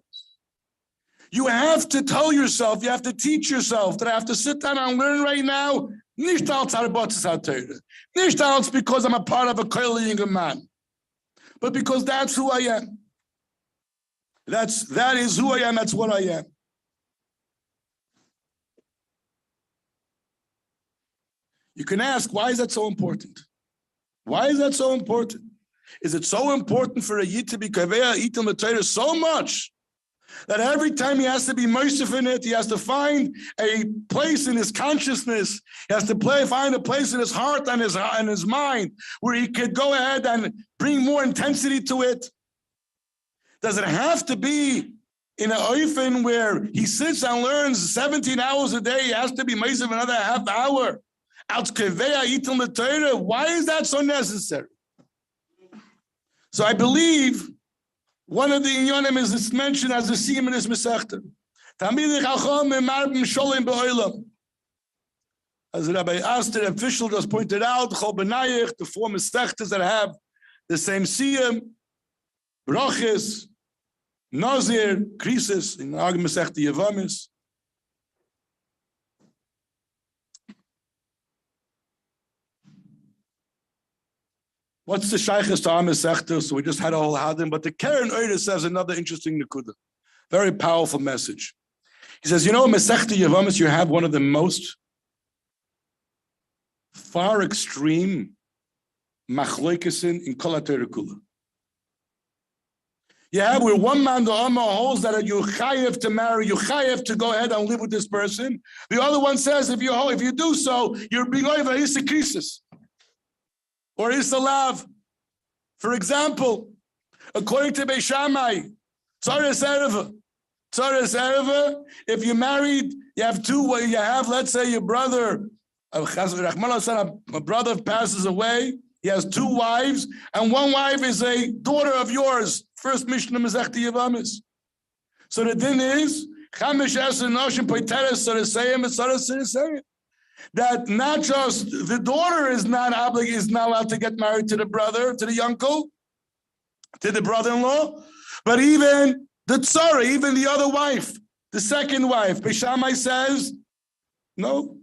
you have to tell yourself, you have to teach yourself that I have to sit down and learn right now. Nicht als Arbotzes HaTorah. Nicht als because I'm a part of a kollel man, but because that's who I am. That is who I am. That's what I am. You can ask, why is that so important? Why is that so important? Is it so important for a yid to be kaveh itim l'Torah so much that every time he has to be merciful in it, he has to find a place in his consciousness, he has to find a place in his heart and his mind where he could go ahead and bring more intensity to it? Does it have to be in an oifen where he sits and learns 17 hours a day, he has to be merciful another half hour? Why is that so necessary? So I believe one of the inyonim is this mentioned as the siyum in this Masechta. As Rabbi Oster and Fishel just pointed out, the four Masechtas that have the same siyum, brachis, nazir, krisis, in the Masechta Yevamis. What's the shaykhis to Masechta? So we just had a whole hadim, but the Keren Oyer says another interesting nekuda, very powerful message. He says, you know, Masechta Yevamis, you have one of the most far extreme machloikesin in Kol HaTorah Kula. You have where one man, the Amma, holds that you chayev to marry, you chayev to go ahead and live with this person. The other one says, if you do so, you're being over Issa Krisis. Or Isalav. For example, according to Beis Shammai, Tzaras Ereva, if you're married, you have, let's say, your brother, a brother passes away, he has two wives, and one wife is a daughter of yours. First Mishnah Masechta Yevamis. So the din is, Chamish Eser Noshim Poiteres Sarisayim and Sarisayim. that not just the daughter is not allowed to get married to the brother, to the uncle, to the brother-in-law, but even the tzara, even the other wife, the second wife. Beis Shammai says, no.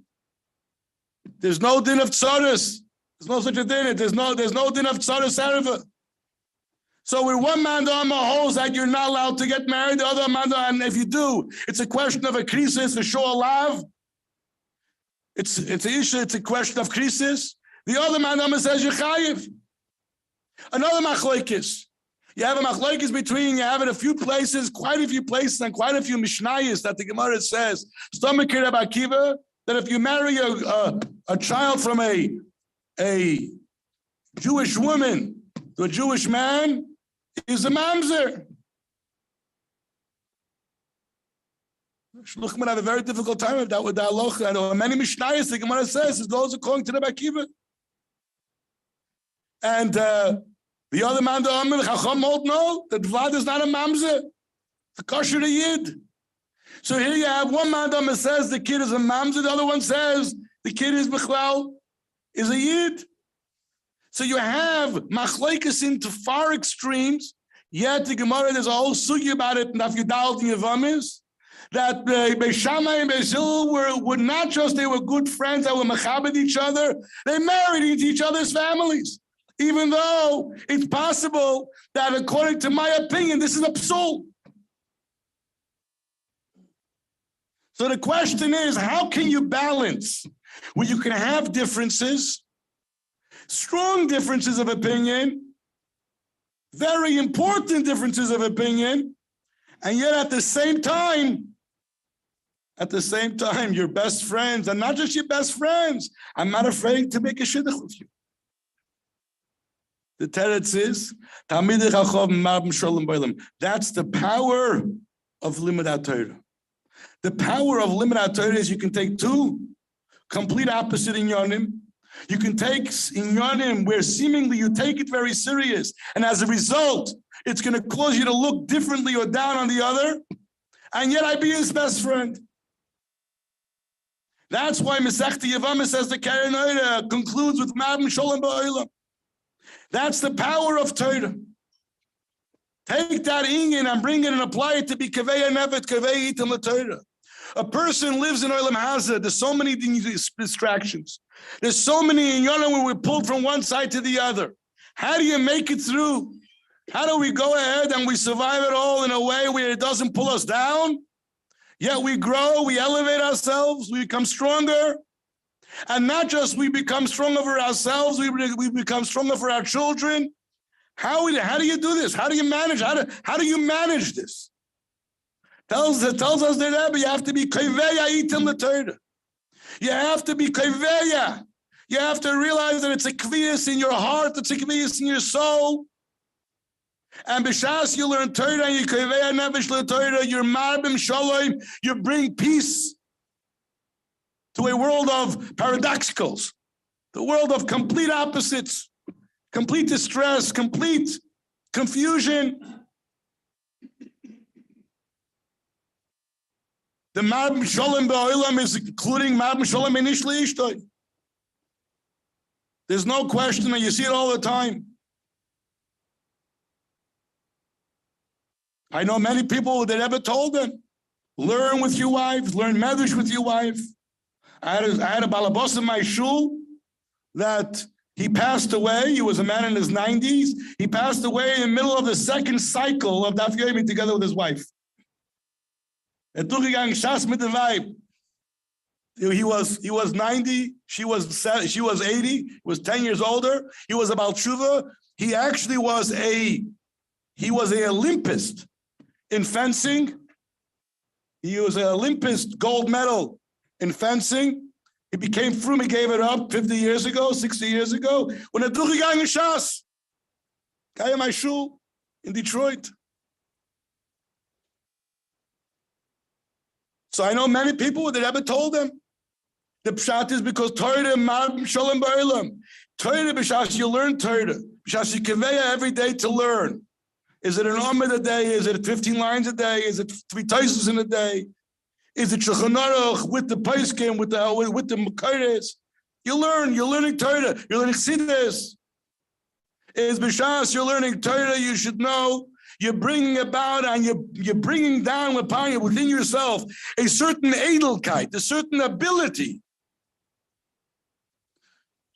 There's no din of tzaras. There's no such a din. There's no din of tzaras ereva. So with one man the holds that you're not allowed to get married, the other man, and if you do, it's a question of a krisis, a show alav. It's an issue, it's a question of krisis. The other man says you're chayiv. Another machlokes. You have a machlokes between, you have it a few places, quite a few places, and quite a few mishnayos that the Gemara says, Stomach Rabbi Akiva, that if you marry a child from a Jewish woman to a Jewish man, is a mamzer. Shluchim have a very difficult time with that halacha. I know many mishnayos the Gemara says it goes according to Rabbi Akiva. And the other man, the Chacham, hold no, that Vlad is not a mamzer. It's a kosher yid. So here you have one man that says the kid is a mamzer, the other one says the kid is bichlal, is a yid. So you have machlokes into far extremes, yet the Gemara, there's a whole sugi about it, and if you doubt in Yevamis, that Beis Shammai and Beis Hillel were not just, they were good friends that were mechabed each other, they married into each other's families. Even though it's possible that, according to my opinion, this is a psul. So the question is, how can you balance where you can have differences, strong differences of opinion, very important differences of opinion, and yet at the same time, your best friends, and not just your best friends, I'm not afraid to make a shidduch with you. The teretz is, that's the power of limud Torah. The power of limud Torah is you can take two complete opposite inyanim. You can take inyanim where seemingly you take it very serious, and as a result, it's going to cause you to look differently or down on the other, and yet I be his best friend. That's why Masechta Yevamah says the Keren Oira concludes with Ma'am Sholem Ba'olam. That's the power of Torah. Take that inyan and bring it and apply it to be Kaveya Nevet, Kaveya Itam LaTorah. A person lives in Olam Hazeh. There's so many distractions. There's so many inyanim where we're pulled from one side to the other. How do you make it through? How do we go ahead and we survive it all in a way where it doesn't pull us down? Yet we grow, we elevate ourselves, we become stronger. And not just we become stronger for ourselves, we become stronger for our children. How do you do this? How do you manage? How do you manage this? Tells us the Rebbe, you have to be koveya itim l'Torah. You have to be koveya. You have to realize that it's a kviyas in your heart, it's a kviyas in your soul. And b'shas you learn Torah and you koveya nefesh l'Torah, you're marbim shalom, you bring peace to a world of paradoxicals, the world of complete opposites, complete distress, complete confusion. The Ma'am Sholem Ba'olam is including Ma'am Sholem initially Ishtoi. There's no question, and you see it all the time. I know many people that ever told them, learn with your wife, learn medrash with your wife. I had a balabos in my shul that he passed away. He was a man in his 90s. He passed away in the middle of the second cycle of Daf Yomi together with his wife. He was 90. She was 80. He was 10 years older. He was about tshuva. He actually was a Olympist in fencing. He was an Olympist gold medal in fencing. He became frum, he gave it up 50 years ago, 60 years ago. When a duchi gang in Shas, guy in my shul in Detroit. So I know many people that ever told them. The pshat is because Torah ma'am shalom ba'olam. Torah b'shas you learn Torah. B'shas you kaveya every day to learn. Is it an Amud a day? Is it 15 lines a day? Is it 3 taisus in a day? Is the Shulchan Aruch with the Paiskim, with the Makaris. You're learning Torah, you're learning Chassidus. Is B'Shas, you're learning Torah, you should know you're bringing about and you're bringing down upon you within yourself a certain edelkeit, a certain ability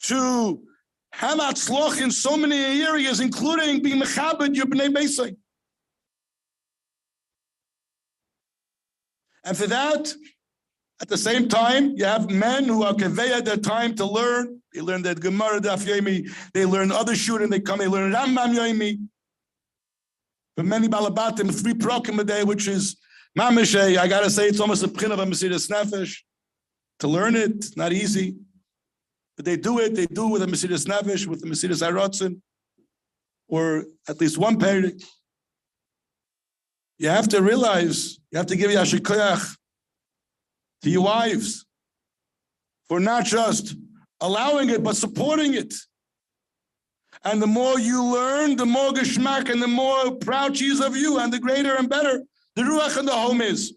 to have atzloch in so many areas, including being mechabed your bnei Meisai. And for that, at the same time, you have men who are kaveh their time to learn. They learn that Gemara Daf Yomi. They learn other shurim. They learn Rambam Yomi. For many balabatim, 3 prokim a day, which is mamish. I gotta say, it's almost a pchin of a Mesidas Nefesh. To learn it, not easy, but they do it. They do it with a Mesidas Nefesh, with the Mesidas Arotzin, or at least one period. You have to realize, you have to give Yashar Koyach to your wives for not just allowing it, but supporting it. And the more you learn, the more geschmack and the more proud she is of you, and the greater and better the ruach in the home is.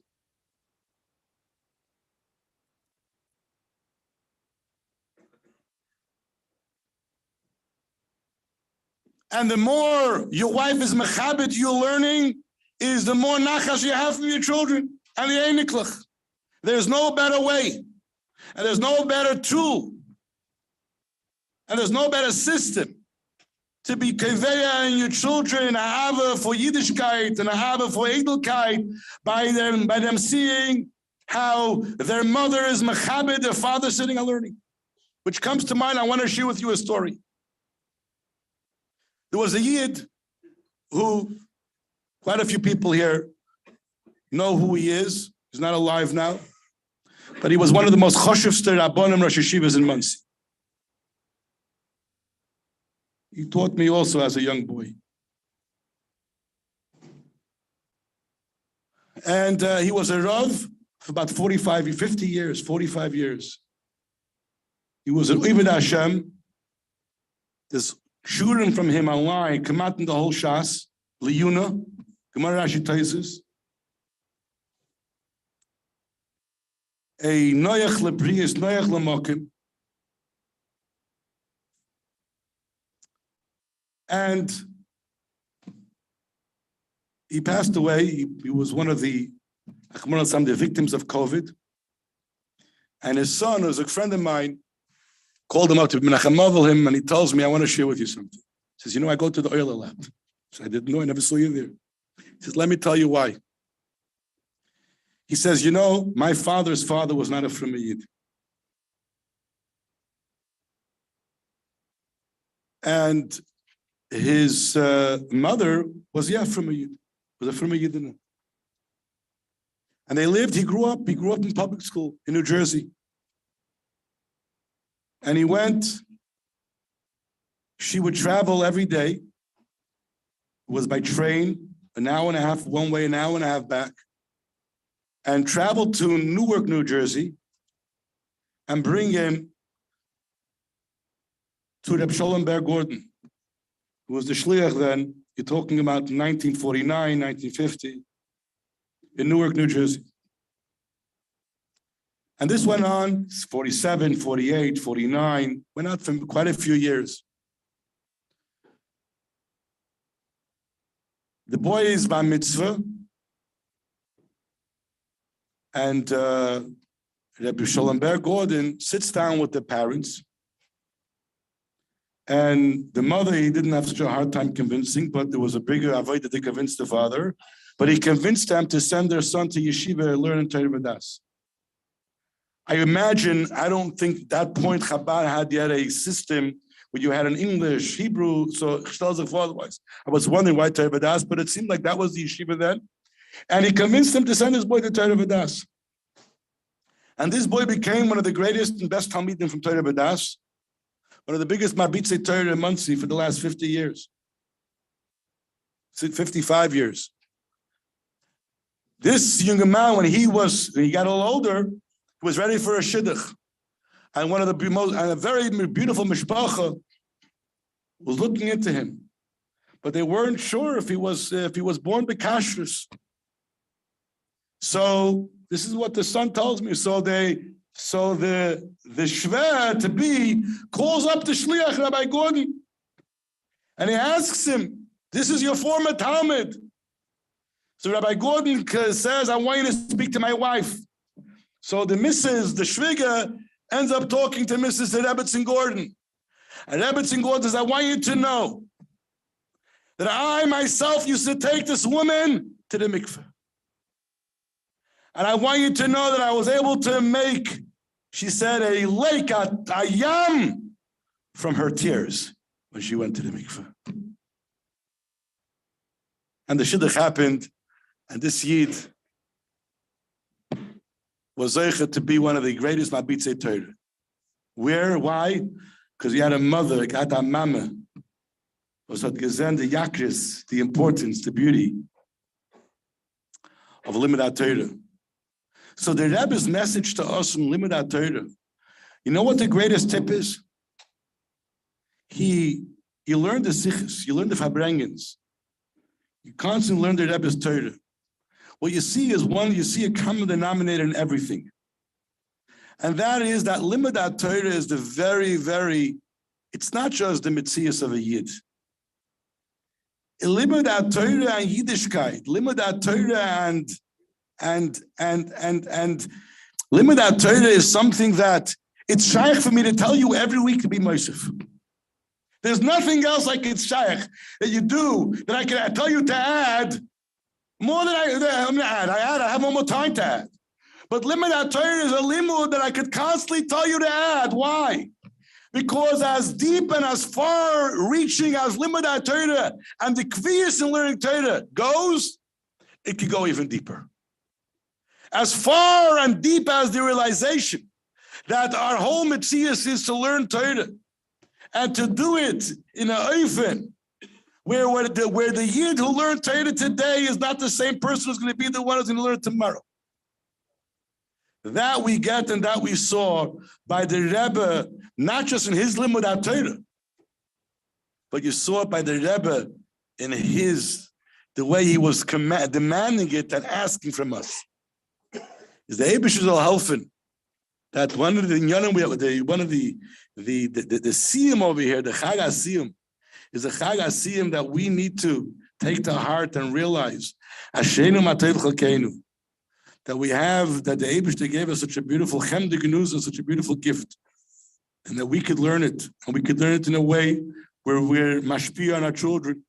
And the more your wife is mechabit, you're learning, is the more nachas you have from your children and the einiklach. There's no better way, and there's no better tool, and there's no better system to be keveya in your children, a hava for Yiddishkeit and a hava for edelkeit, by them seeing how their mother is mechabed, their father sitting and learning. Which comes to mind, I want to share with you a story. There was a Yid who, quite a few people here know who he is. He's not alive now, but he was one of the most choshevster Rabbanim Rosh Yeshivas in Muncie. He taught me also as a young boy. And he was a Rav for about 45 years. He was an Ibn Hashem. There's shurim from him online, come out in the whole Shas, Liyuna, Gemara Rashi Taisus. A Noach Lebrius, Noach Lemokim. And he passed away. He was one of the victims of COVID. And his son, who was a friend of mine, called him up to Menachem him, and he tells me, I want to share with you something. He says, I go to the oil a lot. So I didn't know, I never saw you there. He says, let me tell you why. He says, my father's father was not a Fruma Yid. And his mother was Fruma Yid, was a Fruma Yid. And he grew up in public school in New Jersey. And he went, she would travel every day. It was by train, an hour and a half one way, an hour and a half back. And travel to Newark, New Jersey, and bring him to Reb Sholem Ber Gordon, who was the shliach then. You're talking about 1949, 1950, in Newark, New Jersey. And this went on 47, 48, 49, went on for quite a few years. The boy is bar mitzvah, and Rabbi Sholem Ber Gordon sits down with the parents, and the mother, he didn't have such a hard time convincing, but there was a bigger avodah to convince the father, but he convinced them to send their son to yeshiva and learn in Torah V'das. I imagine, I don't think at that point Chabad had yet a system where you had an English, Hebrew, so otherwise. I was wondering why Torah V'das, but it seemed like that was the yeshiva then. And he convinced him to send his boy to Torah V'das. And this boy became one of the greatest and best Talmidim from Torah V'das, one of the biggest Marbitzei Torah in Muncie for the last 50 years. 55 years. This young man, when he got a little older, was ready for a shidduch. And one of the most, and a very beautiful mishpacha was looking into him. But they weren't sure if he was born b'kashrus. So This is what the son tells me. So the Shver to be calls up the Shliach, Rabbi Gordon, and he asks him, this is your former Talmud. So Rabbi Gordon says, I want you to speak to my wife. So the Shviga, ends up talking to Mrs. Rebbetzin Gordon. And Rebbetzin Gordon says, I want you to know that I myself used to take this woman to the mikveh. And I want you to know that I was able to make, she said, a lake, a yam, from her tears when she went to the mikveh. And the shidduch happened, and this yid was zeicher to be one of the greatest mabitzei Torah. Where? Why? Because he had a mother, got a mama, was hat gesehen the yakris, the importance, the beauty of Limud Torah. So the Rebbe's message to us from Limud Torah, you know what the greatest tip is? You learn the sichos, you learn the fabrengens. You constantly learn the Rebbe's Torah. What you see is you see a common denominator in everything. And that is that Limud Torah is the very, very, it's not just the mitzias of a Yid. Limud Torah and Yiddishkeit, Limud Torah and Limud Torah is something that it's shaykh for me to tell you every week to be Mosif. There's nothing else like it's shaykh that you do that I can tell you to add more than I'm going to add. I have one more time to add. But Limud Torah is a limud that I could constantly tell you to add. Why? Because as deep and as far-reaching as Limud Torah and the kviyas in learning Torah goes, it could go even deeper. As far and deep as the realization that our whole mitzias is to learn Torah and to do it in an oifen where the Yid who learned Torah today is not the same person who's going to be the one who's going to learn tomorrow. That we get and that we saw by the Rebbe, not just in his Limud Torah, but you saw it by the Rebbe in the way he was demanding it and asking from us. Is the Eibush Zal Helfen that one of the siyum over here, the Chag HaSiyum, is a Chag HaSiyum that we need to take to heart and realize. Asheinu Mateiv Chalkeinu. That we have, that the Eibishter gave us such a beautiful chemdik news and such a beautiful gift, and that we could learn it, and we could learn it in a way where we're mashpia on our children.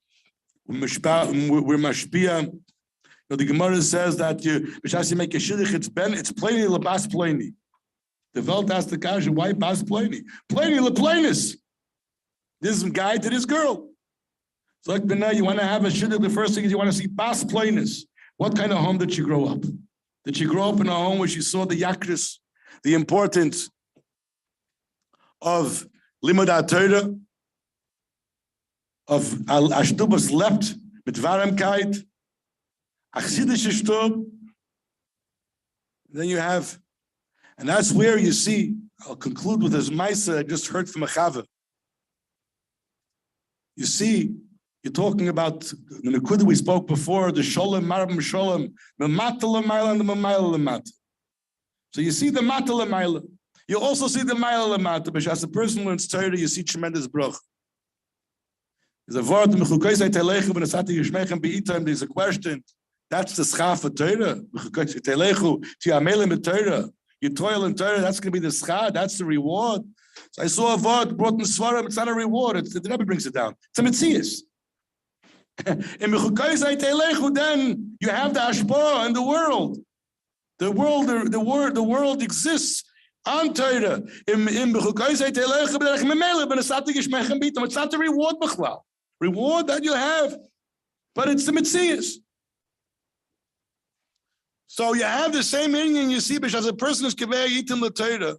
We're mashpia. The Gemara says that b'shas you make a shidduch, it's plainy lebas plainy. The Welt asked the Kasha, why bas plainy? Plainy leplainis. This guy to this girl. So like B'nai, you want to have a shidduch, the first thing is you want to see bas plainis. What kind of home did she grow up? Did she grow up in a home where she saw the yakris, the importance of Limud Torah, of Ashtubas lebt mit Varemkeit, Achsidische Stub? Then you have, and that's where you see, I'll conclude with this Maisa I just heard from a Chava. You see, you're talking about the Nekuda we spoke before, the Sholem, Marabim Sholem, the Matala Maila and the Maila Lamata. So you see the Matala Maila. You also see the Maila Lamata, but as a person learns Torah, you see tremendous brach. There's a word, there's a question. That's the schaf of Torah. You toil in Torah, that's going to be the schaf, that's the reward. So I saw a word brought in Svarim, it's not a reward, the Rebbe brings it down. It's a mitzias. In then you have the ashpa in the world. The world exists on Torah. It's not the reward, b'chlal. Reward that you have, but it's the mitzias. So you have the same meaning you see, because as a person is kaveh yitim l'Torah,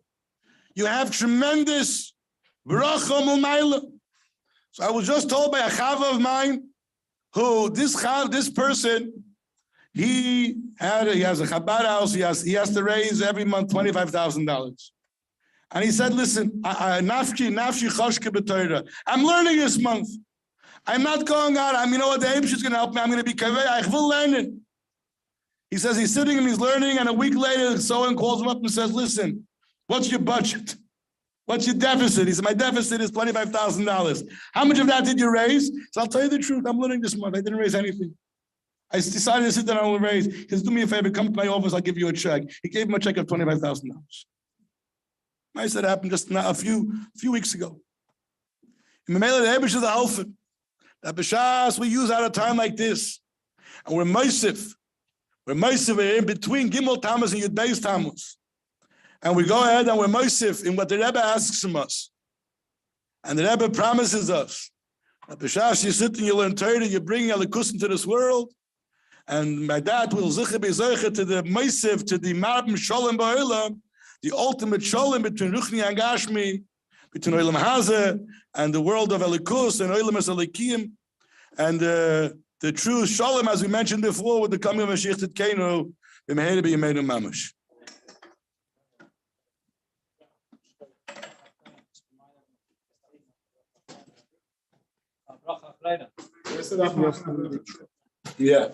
you have tremendous bracha mu'mayla. So I was just told by a chava of mine, who this person, he has a Chabad house. He has to raise every month $25,000, and he said, "Listen, nafshi choshke b'Torah. I'm learning this month. I'm not going out. You know what? The Eibush is going to help me. I'm going to be kaveh. I will learn it." He says he's sitting and he's learning, and a week later, someone calls him up and says, listen, what's your budget? What's your deficit? He said, my deficit is $25,000. How much of that did you raise? So I'll tell you the truth, I'm learning this month. I didn't raise anything. I decided to sit down and raise. He says, do me a favor, come to my office, I'll give you a check. He gave him a check of $25,000. I said it happened just now, a few weeks ago. In the mail of the Ebesh is the Alpha. That b'shas we use at a time like this. And we're Moisif. We're in between Gimel Tammuz and Yud Beis Tammuz. And we go ahead and we're Moisif in what the Rebbe asks from us. And the Rebbe promises us that b'shas you sit and you learn Torah, you're bringing Elikus into this world. And my dad will zicher be zocher to the Moisif, to the Marbim Sholem Ba'olam, the ultimate Sholem between Ruchni and Gashmi, between Olam Hazeh and the world of Elikus and Olam Elikim, and the true Shalom, as we mentioned before, with the coming of Mashiach Tzidkenu, b'meheira b'yameinu mamash. Yeah.